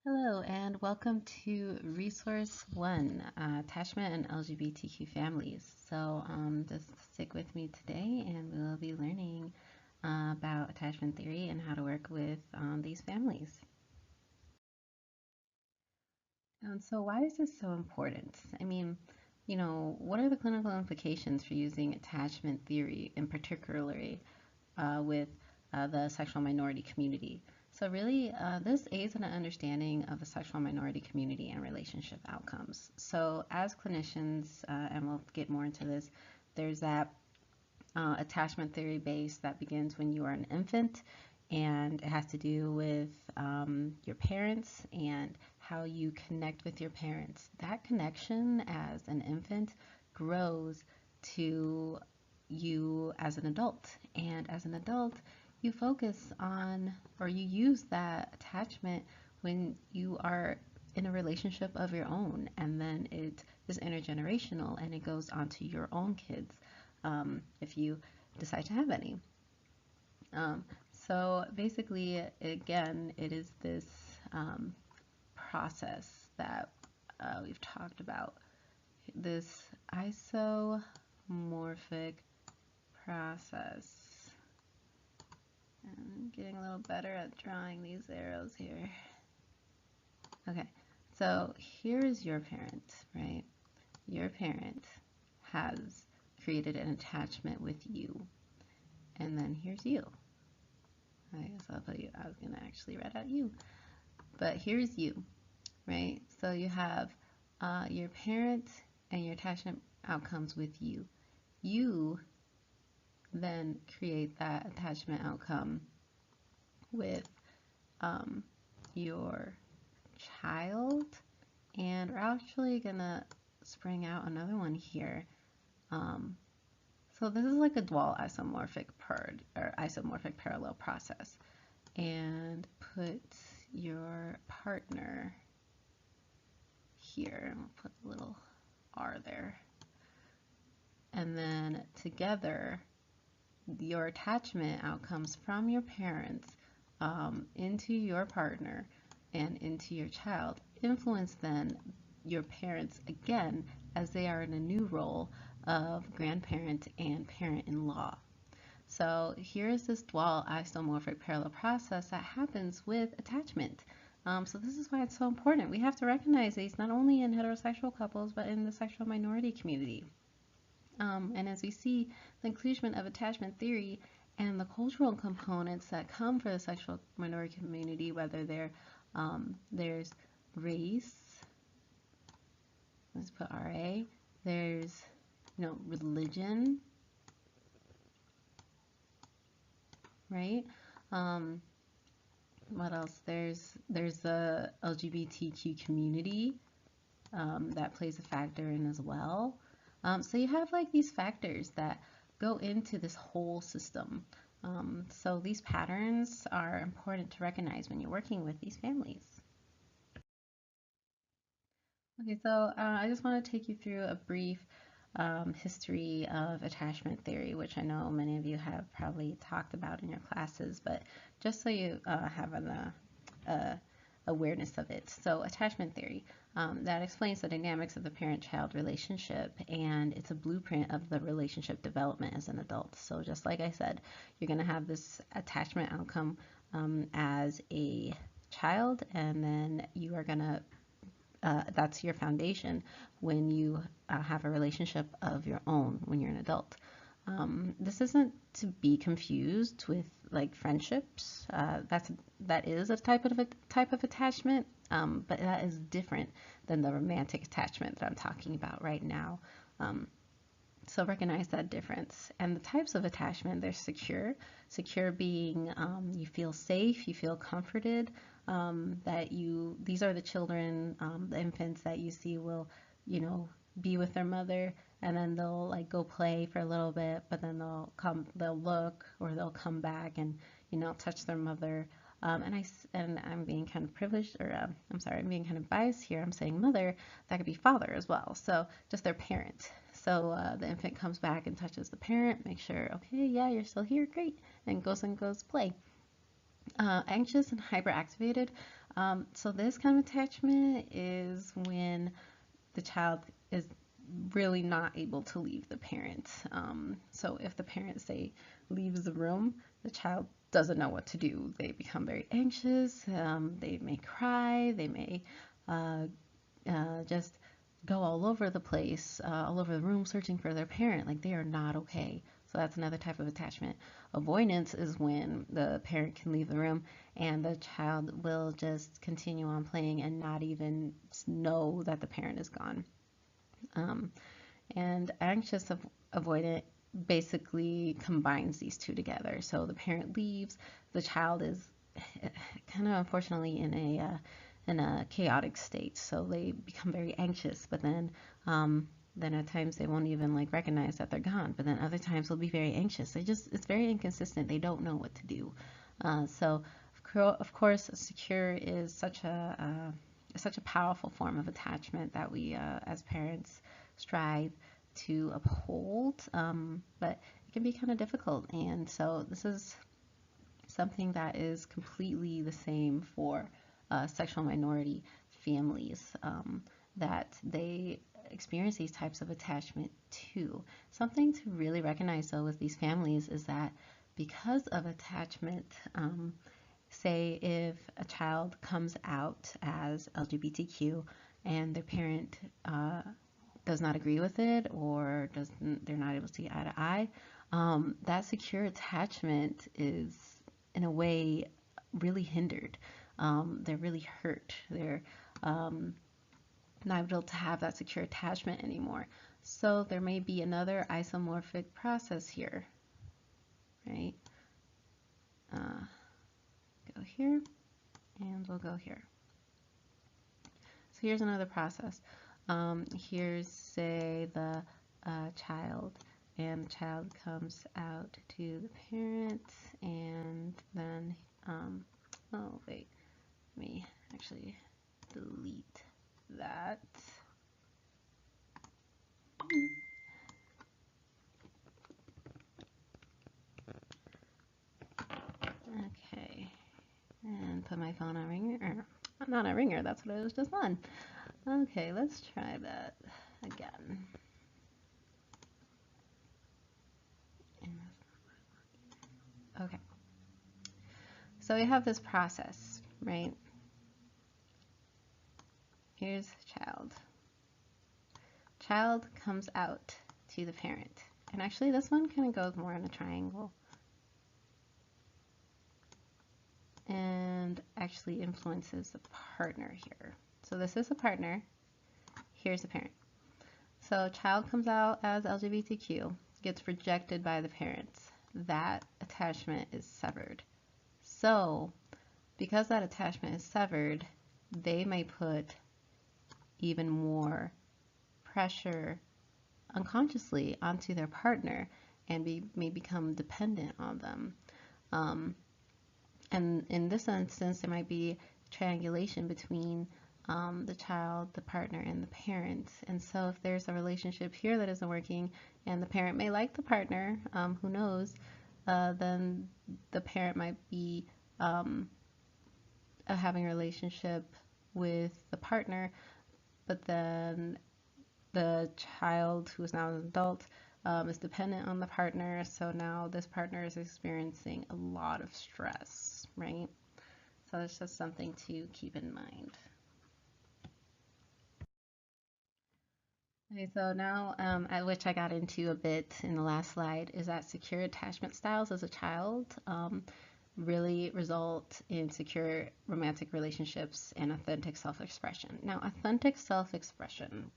Hello, and welcome to Resource One, Attachment and LGBTQ Families. Just stick with me today, and we will be learning about attachment theory and how to work with these families. Why is this so important? What are the clinical implications for using attachment theory, in particularly with the sexual minority community? This aids in an understanding of the sexual minority community and relationship outcomes. So, as clinicians, and we'll get more into this, there's that attachment theory base that begins when you are an infant, and it has to do with your parents and how you connect with your parents. That connection as an infant grows to you as an adult, and as an adult, you focus on or you use that attachment when you are in a relationship of your own, and then it is intergenerational and it goes on to your own kids if you decide to have any. Um, again, it is this process that we've talked about, this isomorphic process. I'm getting a little better at drawing these arrows here. Okay, so here's your parent, right? Your parent has created an attachment with you, and then here's you. I guess I'll put you, I was going to actually write out you, but here's you, right? So you have your parent and your attachment outcomes with you. You then create that attachment outcome with your child, and we're actually gonna spring out another one here. So this is like a dual isomorphic isomorphic parallel process, and put your partner here, and we'll put a little R there, and then together your attachment outcomes from your parents into your partner and into your child influence then your parents again, as they are in a new role of grandparent and parent-in-law. So here's this dual isomorphic parallel process that happens with attachment. So this is why it's so important. We have to recognize these not only in heterosexual couples, but in the sexual minority community. And as we see, the inclusion of attachment theory and the cultural components that come for the sexual minority community, whether there's race, let's put RA, there's religion, right? What else? There's the LGBTQ community that plays a factor in as well. So you have like these factors that go into this whole system. So these patterns are important to recognize when you're working with these families. Okay, so I just want to take you through a brief history of attachment theory, which I know many of you have probably talked about in your classes, but just so you have an awareness of it. So attachment theory, that explains the dynamics of the parent-child relationship, and it's a blueprint of the relationship development as an adult. So just like I said, you're going to have this attachment outcome as a child, and then you are going to that's your foundation when you have a relationship of your own when you're an adult. This isn't to be confused with like friendships. That is a type of attachment, but that is different than the romantic attachment that I'm talking about right now. So recognize that difference. And the types of attachment, they're secure. Secure being you feel safe, you feel comforted, these are the children, the infants that you see will, be with their mother, and then they'll like go play for a little bit, but then they'll look, or they'll come back and, touch their mother. And I'm being kind of privileged, or I'm sorry, I'm being kind of biased here. I'm saying mother, that could be father as well. So just their parent. So the infant comes back and touches the parent, make sure, okay, yeah, you're still here, great, and goes play. Anxious and hyperactivated, So this kind of attachment is when the child is really not able to leave the parent. So if the parent, say, leaves the room, the child doesn't know what to do. They become very anxious. They may cry. They may uh, just go all over the place, all over the room, searching for their parent. Like, they are not okay. So that's another type of attachment. Avoidance is when the parent can leave the room and the child will just continue on playing and not even know that the parent is gone. Um, and anxious avoidant basically combines these two together. So the parent leaves, the child is kind of unfortunately in a chaotic state. So they become very anxious, but then at times they won't even like recognize that they're gone. But then other times they'll be very anxious. It's very inconsistent. They don't know what to do. So of course, secure is such a powerful form of attachment that we as parents strive to uphold, but it can be kind of difficult. And so this is something that is completely the same for sexual minority families, that they experience these types of attachment too. Something to really recognize though with these families is that because of attachment, say if a child comes out as LGBTQ and their parent does not agree with it, or doesn't, they're not able to see eye to eye, that secure attachment is in a way really hindered. They're really hurt. They're not able to have that secure attachment anymore. So there may be another isomorphic process here, right? Go here, and we'll go here. So here's another process. Here's, say, the child, and the child comes out to the parent, and then, oh wait, let me actually delete that. Okay, and put my phone on ringer. Not a ringer, that's what it was just on. Okay, let's try that again. Okay, so we have this process, right? Here's child. Child comes out to the parent. And actually this one kind of goes more in a triangle. And actually influences the partner here. So this is the partner. Here's the parent. So child comes out as LGBTQ, gets rejected by the parents. That attachment is severed. So because that attachment is severed, they may put even more pressure unconsciously onto their partner and may become dependent on them. And in this instance, there might be triangulation between the child, the partner, and the parent. And so if there's a relationship here that isn't working and the parent may like the partner, who knows, then the parent might be having a relationship with the partner, but then the child, who is now an adult, is dependent on the partner, so now this partner is experiencing a lot of stress, right? So that's just something to keep in mind. Okay, so now, at which I got into a bit in the last slide, is that secure attachment styles as a child really result in secure romantic relationships and authentic self-expression. Now, authentic self-expression,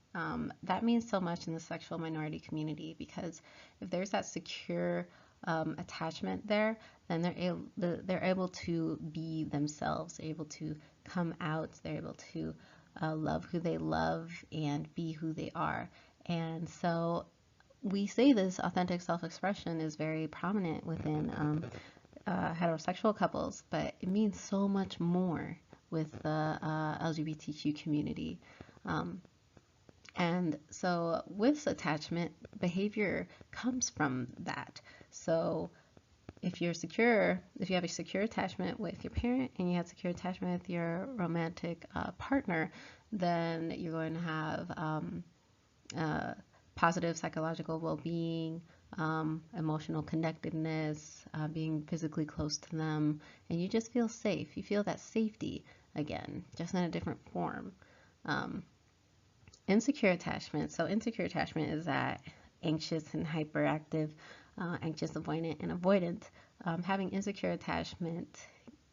that means so much in the sexual minority community, because if there's that secure attachment there, then they're able to be themselves, they're able to come out, they're able to love who they love and be who they are. And so we say this authentic self-expression is very prominent within heterosexual couples, but it means so much more with the LGBTQ community. And so with attachment, behavior comes from that. So if you have a secure attachment with your parent and you have secure attachment with your romantic partner, then you're going to have uh, positive psychological well-being, emotional connectedness, being physically close to them, and you just feel safe. You feel that safety again, just in a different form. Um, Insecure attachment. So insecure attachment is that anxious and hyperactive, anxious, avoidant, and avoidant. Having insecure attachment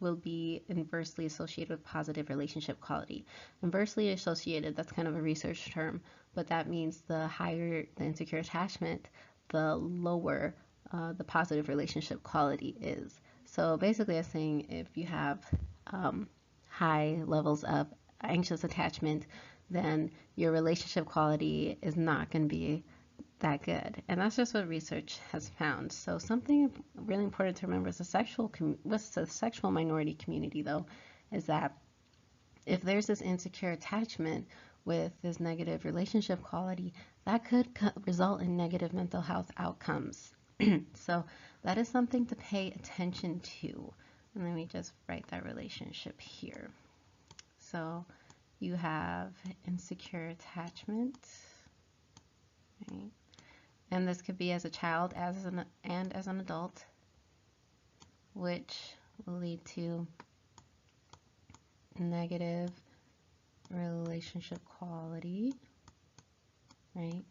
will be inversely associated with positive relationship quality. Inversely associated, that's kind of a research term, but that means the higher the insecure attachment, the lower the positive relationship quality is. So basically, I'm saying if you have high levels of anxious attachment, then your relationship quality is not going to be that good. And that's just what research has found. So something really important to remember is with the sexual minority community, though, is that if there's this insecure attachment with this negative relationship quality, that could result in negative mental health outcomes. So that is something to pay attention to. And let me just write that relationship here. So you have insecure attachment, right? And this could be as a child and as an adult, which will lead to negative relationship quality, right?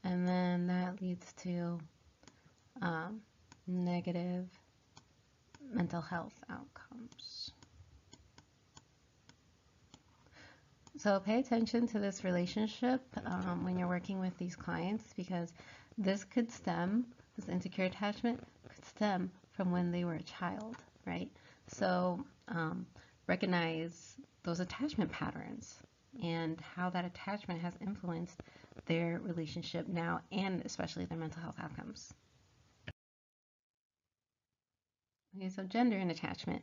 And then that leads to negative mental health outcomes. So pay attention to this relationship when you're working with these clients, because this insecure attachment could stem from when they were a child, right? So recognize those attachment patterns and how that attachment has influenced their relationship now and especially their mental health outcomes. Okay, so gender and attachment.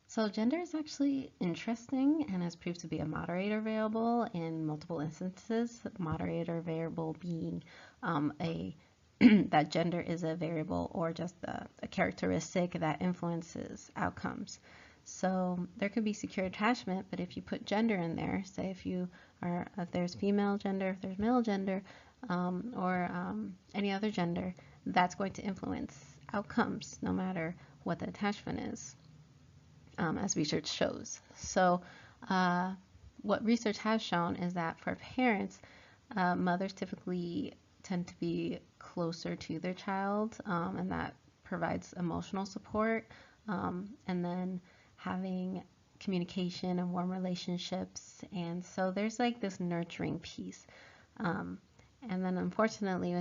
So gender is actually interesting and has proved to be a moderator variable in multiple instances. Moderator variable being that gender is a variable or just a characteristic that influences outcomes. So there could be secure attachment, but if you put gender in there, say if there's female gender, if there's male gender, or any other gender, that's going to influence outcomes no matter what the attachment is, as research shows. So what research has shown is that for parents, mothers typically tend to be closer to their child, and that provides emotional support, and then having communication and warm relationships. And so there's like this nurturing piece. And then unfortunately,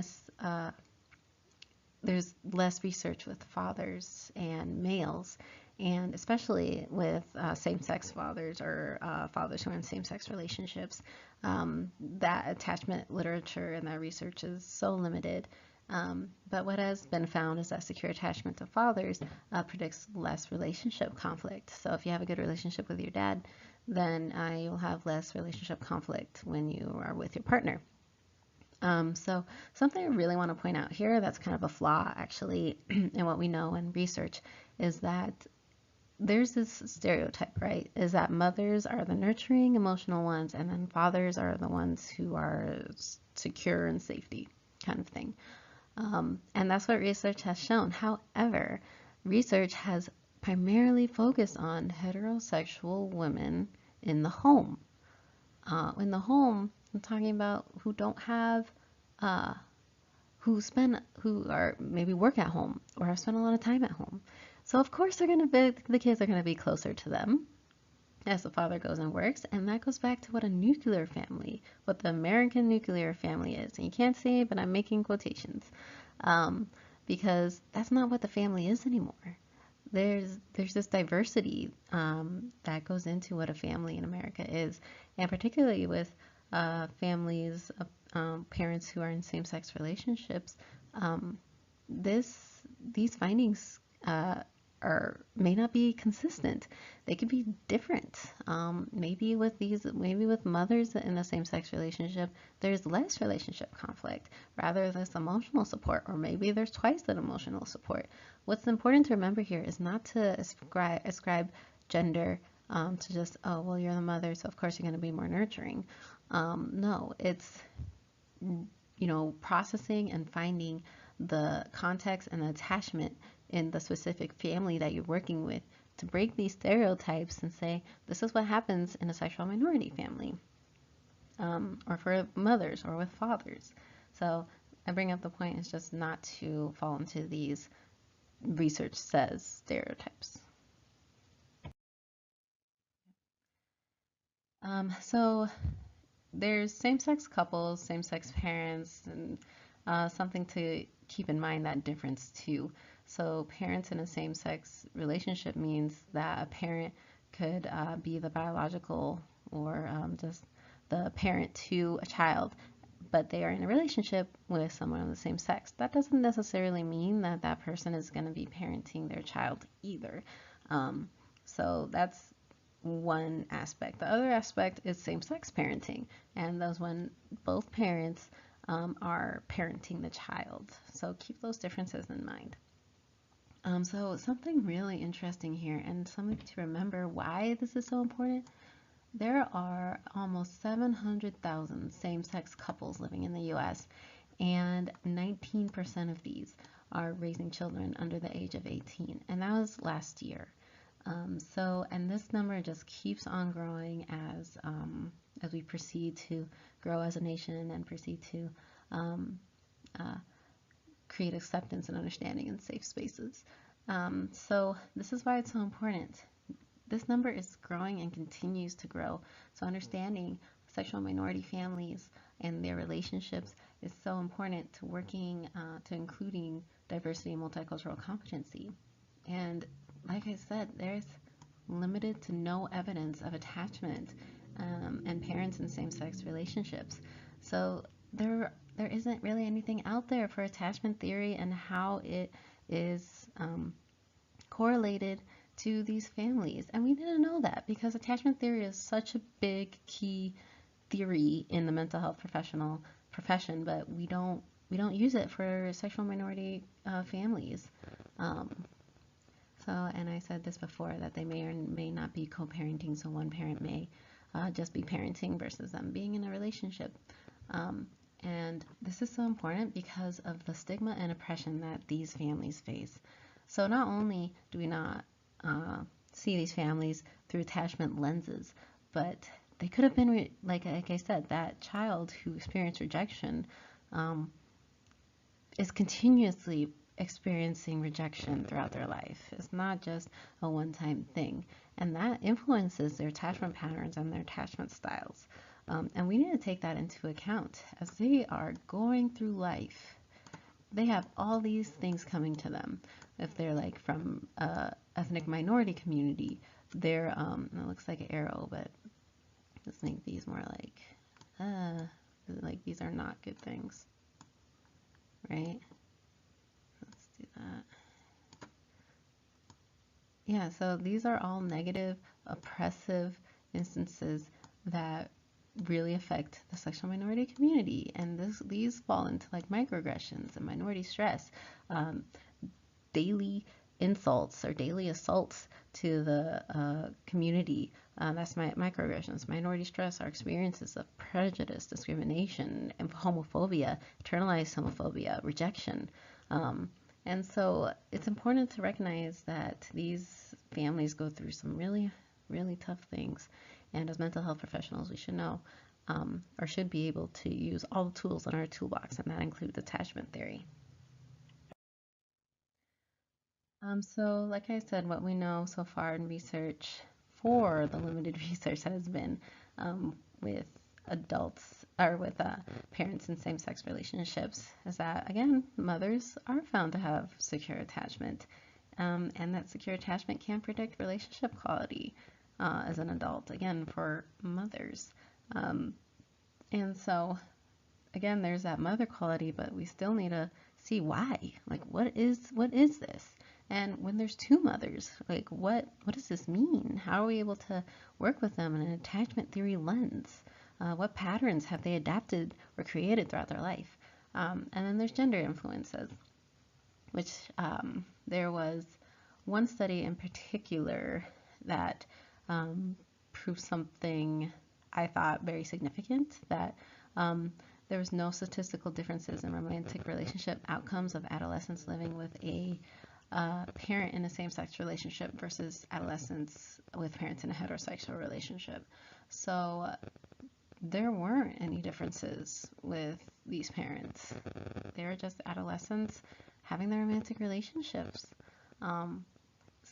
there's less research with fathers and males, and especially with same-sex fathers or fathers who are in same-sex relationships. That attachment literature and that research is so limited. But what has been found is that secure attachment to fathers predicts less relationship conflict. So if you have a good relationship with your dad, then you'll have less relationship conflict when you are with your partner. So something I really want to point out here that's kind of a flaw actually in what we know in research is that there's this stereotype, right? Is that mothers are the nurturing, emotional ones, and then fathers are the ones who are secure and safety kind of thing. And that's what research has shown. However, research has primarily focused on heterosexual women in the home. In the home, I'm talking about who don't have, who are maybe work at home or have spent a lot of time at home. So of course the kids are gonna be closer to them as the father goes and works, and that goes back to what what the American nuclear family is. And you can't see it, but I'm making quotations, because that's not what the family is anymore. There's this diversity that goes into what a family in America is, and particularly with families of parents who are in same-sex relationships. These findings may not be consistent. They could be different. Maybe with mothers in a same-sex relationship, there's less relationship conflict, rather there's emotional support, or maybe there's twice that emotional support. What's important to remember here is not to ascribe gender to just, oh, well, you're the mother, so of course you're going to be more nurturing. No, it's processing and finding the context and the attachment in the specific family that you're working with to break these stereotypes and say, this is what happens in a sexual minority family, or for mothers or with fathers. So I bring up the point is just not to fall into these research says stereotypes. So there's same-sex couples, same-sex parents, and something to keep in mind that difference too. So parents in a same-sex relationship means that a parent could be the biological or just the parent to a child, but they are in a relationship with someone of the same sex. That doesn't necessarily mean that that person is going to be parenting their child either. So that's one aspect. The other aspect is same-sex parenting, and those when both parents are parenting the child. So keep those differences in mind. So something really interesting here, and something to remember why this is so important. There are almost 700,000 same-sex couples living in the US, and 19% of these are raising children under the age of 18, and that was last year. And this number just keeps on growing as we proceed to grow as a nation and proceed to create acceptance and understanding in safe spaces. So this is why it's so important. This number is growing and continues to grow. So understanding sexual minority families and their relationships is so important to working to including diversity and multicultural competency. And like I said, there's limited to no evidence of attachment and parents in same-sex relationships. So there isn't really anything out there for attachment theory and how it is correlated to these families. And we didn't know that because attachment theory is such a big key theory in the mental health profession, but we don't use it for sexual minority families. And I said this before, that they may or may not be co-parenting, so one parent may just be parenting versus them being in a relationship. And this is so important because of the stigma and oppression that these families face. So not only do we not see these families through attachment lenses, but they could have been, like I said, that child who experienced rejection is continuously experiencing rejection throughout their life. It's not just a one-time thing. And that influences their attachment patterns and their attachment styles. And we need to take that into account as they are going through life. They have all these things coming to them. If they're like from ethnic minority community, they're, it looks like an arrow, but let's make these more like these are not good things, right? Let's do that. Yeah, so these are all negative, oppressive instances that really affect the sexual minority community, and these fall into like microaggressions and minority stress, daily insults or daily assaults to the community. That's microaggressions. Minority stress are experiences of prejudice, discrimination, and homophobia, internalized homophobia, rejection. And so it's important to recognize that these families go through some really, really tough things. And as mental health professionals, we should know or should be able to use all the tools in our toolbox, and that includes attachment theory. So like I said, what we know so far in research for the limited research that has been with adults or with parents in same-sex relationships is that, again, mothers are found to have secure attachment, and that secure attachment can predict relationship quality as an adult, again, for mothers. And so, again, there's that mother quality, but we still need to see why. Like, what is this? And when there's two mothers, like what does this mean? How are we able to work with them in an attachment theory lens? What patterns have they adapted or created throughout their life? And then there's gender influences, which there was one study in particular that proved something I thought very significant, that there was no statistical differences in romantic relationship outcomes of adolescents living with a parent in a same-sex relationship versus adolescents with parents in a heterosexual relationship. So there weren't any differences with these parents. They were just adolescents having their romantic relationships. Um,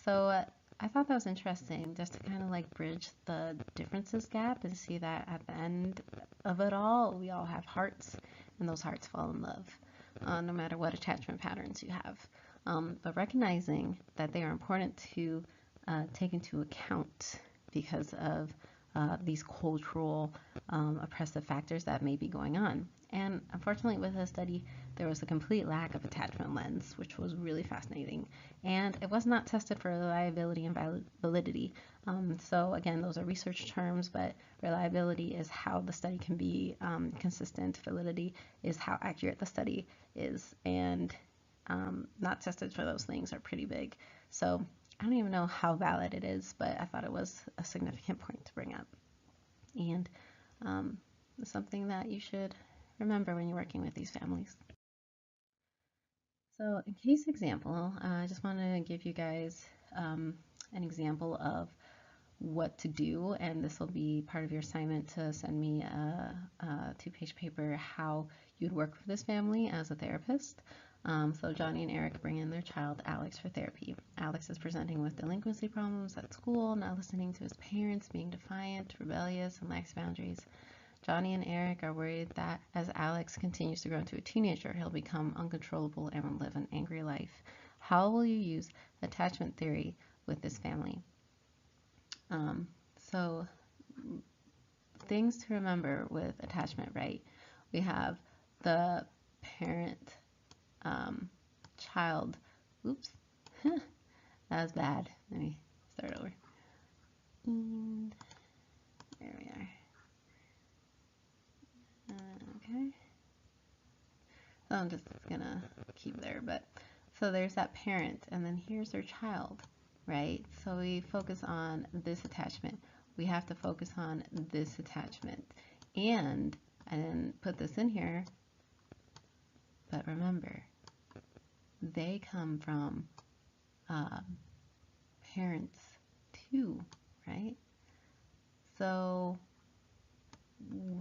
so I thought that was interesting, just to kind of like bridge the differences gap and see that at the end of it all, we all have hearts, and those hearts fall in love, no matter what attachment patterns you have. But recognizing that they are important to take into account because of these cultural oppressive factors that may be going on. And unfortunately, with this study, there was a complete lack of attachment lens, which was really fascinating. And it was not tested for reliability and validity. So again, those are research terms, but reliability is how the study can be consistent. Validity is how accurate the study is. And not tested for those things are pretty big. So I don't even know how valid it is, but I thought it was a significant point to bring up. And something that you should remember when you're working with these families. So in case example, I just want to give you guys an example of what to do, and this will be part of your assignment to send me a two-page paper how you'd work with this family as a therapist. So Johnny and Eric bring in their child Alex for therapy. Alex is presenting with delinquency problems at school, not listening to his parents, being defiant, rebellious, and lacks boundaries. Johnny and Eric are worried that as Alex continues to grow into a teenager, he'll become uncontrollable and will live an angry life. How will you use attachment theory with this family? So things to remember with attachment, right? We have the parent child. Oops, that was bad. Let me start over. And there we are. Okay. So I'm just gonna keep there, but so there's that parent, and then here's their child, right? So we focus on this attachment. We have to focus on this attachment, and I didn't put this in here, but remember, they come from parents too, right? So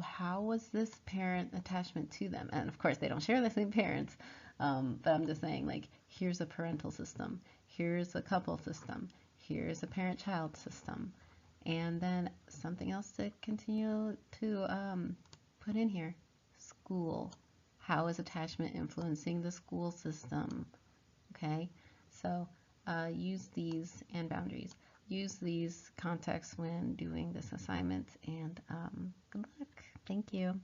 how was this parent attachment to them? And of course, they don't share the same parents, but I'm just saying, like, here's a parental system, here's a couple system, here's a parent-child system, and then something else to continue to put in here, school. How is attachment influencing the school system? Okay, so use these and boundaries. Use these contexts when doing this assignment, and good luck. Thank you.